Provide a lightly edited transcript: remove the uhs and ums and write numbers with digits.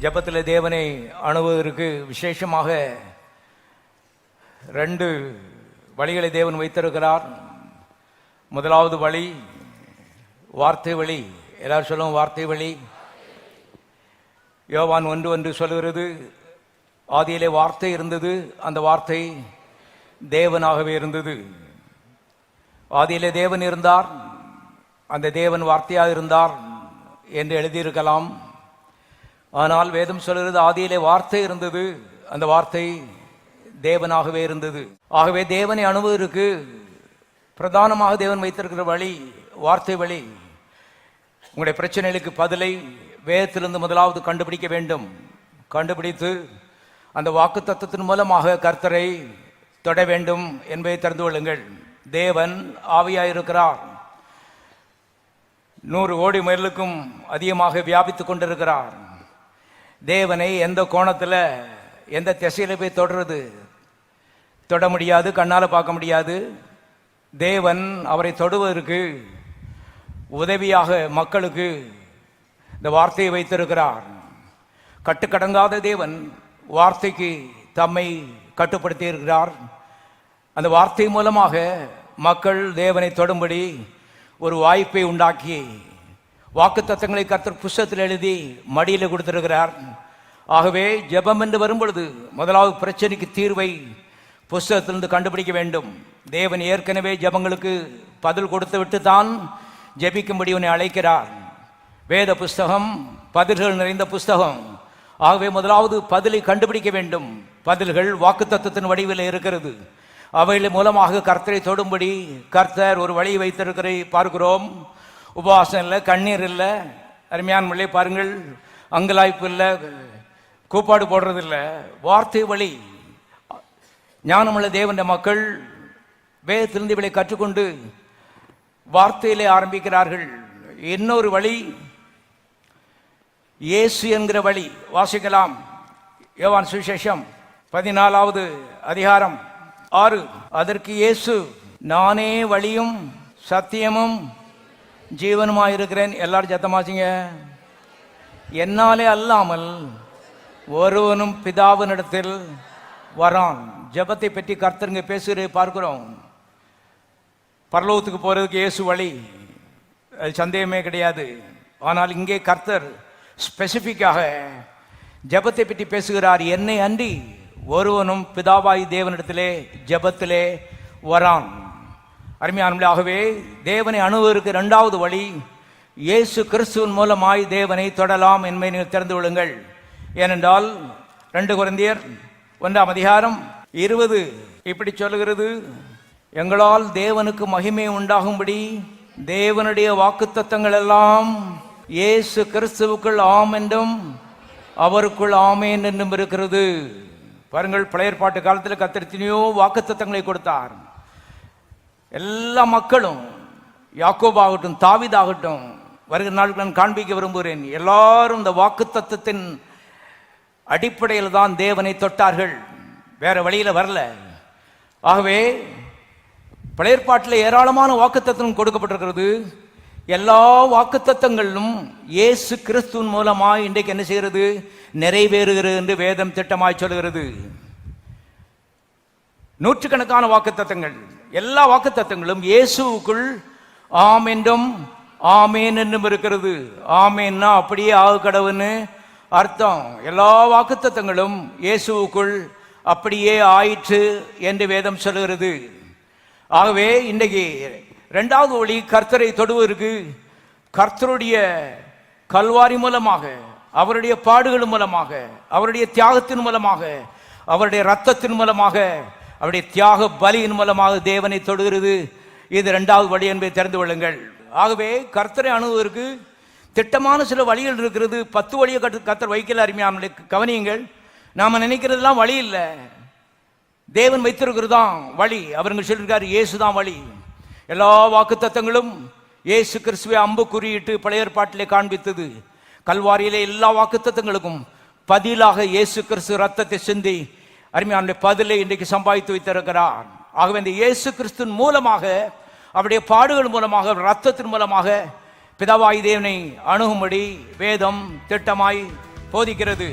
ஜெபத்தில் தேவனை அணுகுவதற்கு விசேஷமாக 2 வழிகளை தேவன் வைத்திருக்கிறார். முதலாவது வழி வார்த்தை வழி. எல்லாரும் சொல்லுவோம், வார்த்தை வழி. யோவான் 1:1 சொல்கிறது, ஆதியிலே வார்த்தை இருந்தது, அந்த வார்த்தை தேவனாகவே இருந்தது. ஆதியிலே தேவன் இருந்தார், அந்த தேவன் வார்த்தையாக இருந்தார் என்று எழுதியிருக்கலாம். ஆனால் வேதம் சொல்கிறது, ஆதியிலே வார்த்தை இருந்தது, அந்த வார்த்தை தேவனாகவே இருந்தது. ஆகவே தேவனை அணுகுவதற்கு பிரதானமாக தேவன் வைத்திருக்கிற வழி வார்த்தை வழி. உங்களுடைய பிரச்சனைகளுக்கு பதிலை வேதத்திலிருந்து முதலாவது கண்டுபிடிக்க வேண்டும். கண்டுபிடித்து அந்த வாக்கு தத்துவத்தின் மூலமாக கர்த்தரை தொட வேண்டும் என்பதை தெரிந்து கொள்ளுங்கள். தேவன் ஆவியாயிருக்கிறார். 100 கோடி மைலுக்கும் அதிகமாக வியாபித்துக் கொண்டிருக்கிறார். தேவனை எந்த கோணத்தில் எந்த திசையில போய் தொடர்றது? தொட முடியாது, கண்ணால் பார்க்க முடியாது. தேவன் அவரை தொடுவதற்கு உதவியாக மக்களுக்கு இந்த வார்த்தையை வைத்திருக்கிறார். கட்டுக்கடங்காத தேவன் வார்த்தைக்கு தம்மை கட்டுப்படுத்தி இருக்கிறார். அந்த வார்த்தை மூலமாக மக்கள் தேவனை தொடும்படி ஒரு வாய்ப்பை உண்டாக்கி வாக்கு தத்தங்களை கர்த்தர் புஸ்தகத்தில் எழுதி மடியில் கொடுத்திருக்கிறார். ஆகவே ஜெபம் என்று வரும்பொழுது முதலாவது பிரச்சனைக்கு தீர்வை புஸ்தகத்திலிருந்து கண்டுபிடிக்க வேண்டும். தேவன் ஏற்கனவே ஜெபங்களுக்கு பதில் கொடுத்து விட்டு தான் ஜெபிக்கும்படி உன்னை அழைக்கிறார். வேத புஸ்தகம் பதில்கள் நிறைந்த புஸ்தகம். ஆகவே முதலாவது பதிலை கண்டுபிடிக்க வேண்டும். பதில்கள் வாக்கு தத்துவத்தின் வடிவில் இருக்கிறது. அவைகளின் மூலமாக கர்த்தரை தொடும்படி கர்த்தர் ஒரு வழி வைத்திருக்கிறதை பார்க்கிறோம். உபவாசம் இல்லை, கண்ணீர் இல்லை, அருமையான முள்ளே பாருங்கள், அங்கலாய்ப்பு இல்லை, கூப்பாடு போடுறதில்லை, வார்த்தை வழி. ஞானமுள்ள தேவனுடைய மக்கள் வேதத்திலிருந்து இவளை கற்றுக்கொண்டு வார்த்தையிலே ஆரம்பிக்கிறார்கள். இன்னொரு வழி இயேசு என்கிற வழி. வாசிக்கலாம். யோவான் சுவிசேஷம் 14வது அதிகாரம் 6. அதற்கு இயேசு, நானே வழியும் சத்தியமும் ஜீவனுமாயிருக்கிறேன். எல்லாரும் சத்தமாச்சிங்க. என்னாலே அல்லாமல் ஒருவனும் பிதாவினிடத்தில் வரான். ஜெபத்தை பற்றி கர்த்தருங்க பேசுகிறதை பார்க்கிறோம். பரலோகத்துக்கு போறதுக்கு இயேசு வழி, அது சந்தேகமே கிடையாது. ஆனால் இங்கே கர்த்தர் ஸ்பெசிஃபிக்காக ஜெபத்தை பற்றி பேசுகிறார். என்னை அன்றி ஒருவனும் பிதாவாய் தேவனிடத்திலே ஜெபத்திலே வரான். அருமையானவர்களே, தேவனை அணுகுவதற்கு 2வது வழி இயேசு கிறிஸ்துவின் மூலமாய் தேவனை தொடலாம் என்பதை நீங்கள் தெரிந்து கொள்ளுங்கள். ஏனென்றால் 2 கொரிந்தியர் 1ஆம் அதிகாரம் 20 இப்படி சொல்லுகிறது, எங்களால் தேவனுக்கு மகிமை உண்டாகும்படி தேவனுடைய வாக்குத்தத்தங்கள் எல்லாம் இயேசு கிறிஸ்துவுக்குள் ஆம் என்றும் அவருக்குள் ஆமேன் என்றும் இருக்கிறது. பாருங்கள், பழைய ஏற்பாட்டு காலத்தில் கர்த்தர் எத்தனையோ வாக்குத்தத்தங்களை கொடுத்தார். எல்லா மக்களும், யாக்கோபாகட்டும் தாவீதாகட்டும், வருகிற நாளுக்கு நான் காண்பிக்க விரும்புகிறேன், எல்லாரும் இந்த வாக்குத்தத்தத்தின் அடிப்படையில் தான் தேவனை தொட்டார்கள், வேற வழியில் வரல. ஆகவே பழைய ஏற்பாட்டில் ஏராளமான வாக்குத்தத்தம் கொடுக்கப்பட்டிருக்கிறது. எல்லா வாக்குத்தத்தங்களிலும் இயேசு கிறிஸ்துவின் மூலமாய் இன்றைக்கு என்ன செய்கிறது? நிறைவேறுகிறது என்று வேதம் திட்டமாய் சொல்கிறது. நூற்றுக்கணக்கான வாக்குத்தத்தங்கள், எல்லா வாக்குத்தத்தங்களும் இயேசுவுக்குள் ஆம் என்றும் ஆமேன் என்றும் இருக்கிறது. ஆமேன்னா அப்படியே ஆகு கடவுன்னு அர்த்தம். எல்லா வாக்குத்தத்தங்களும் இயேசுவுக்குள் அப்படியே ஆயிற்று என்று வேதம் சொல்கிறது. ஆகவே இன்றைக்கு 2வது வழி கர்த்தரை தொடுவதற்கு கர்த்தருடைய கல்வாரி மூலமாக, அவருடைய பாடுகள் மூலமாக, அவருடைய தியாகத்தின் மூலமாக, அவருடைய இரத்தத்தின் மூலமாக, அவருடைய தியாக பலியின் மூலமாக தேவனை தொடுகிறது. இது 2வது வழி என்பதை தெரிந்து கொள்ளுங்கள். ஆகவே கர்த்தரை அணுகுவதற்கு திட்டமான சில வழிகள் இருக்கிறது. 10 வழியை கர்த்தர் வைக்கல. அருமையானவர்களே, கவனியுங்கள். நாம நினைக்கிறதுலாம் வழி இல்லை, தேவன் வைத்திருக்கிறது தான் வழி. அவருங்க சொல்லியிருக்காரு, இயேசு தான் வழி. எல்லா வாக்குத்தத்தங்களும் இயேசு கிறிஸ்துவை அம்பு குறியிட்டு பழைய ஏற்பாட்டிலே காண்பித்தது. கல்வாரியிலே எல்லா வாக்குத்தத்தங்களுக்கும் பதிலாக இயேசு கிறிஸ்து ரத்தத்தை சிந்தி அருமையான பதிலை இன்றைக்கு சம்பாதித்து வைத்திருக்கிறார். ஆகவே இந்த இயேசு கிறிஸ்துவின் மூலமாக, அவருடைய பாடுகள் மூலமாக, ரத்தத்தின் மூலமாக பிதாவாய் தேவனை அணுகும்படி வேதம் திட்டமாய் போதிக்கிறது.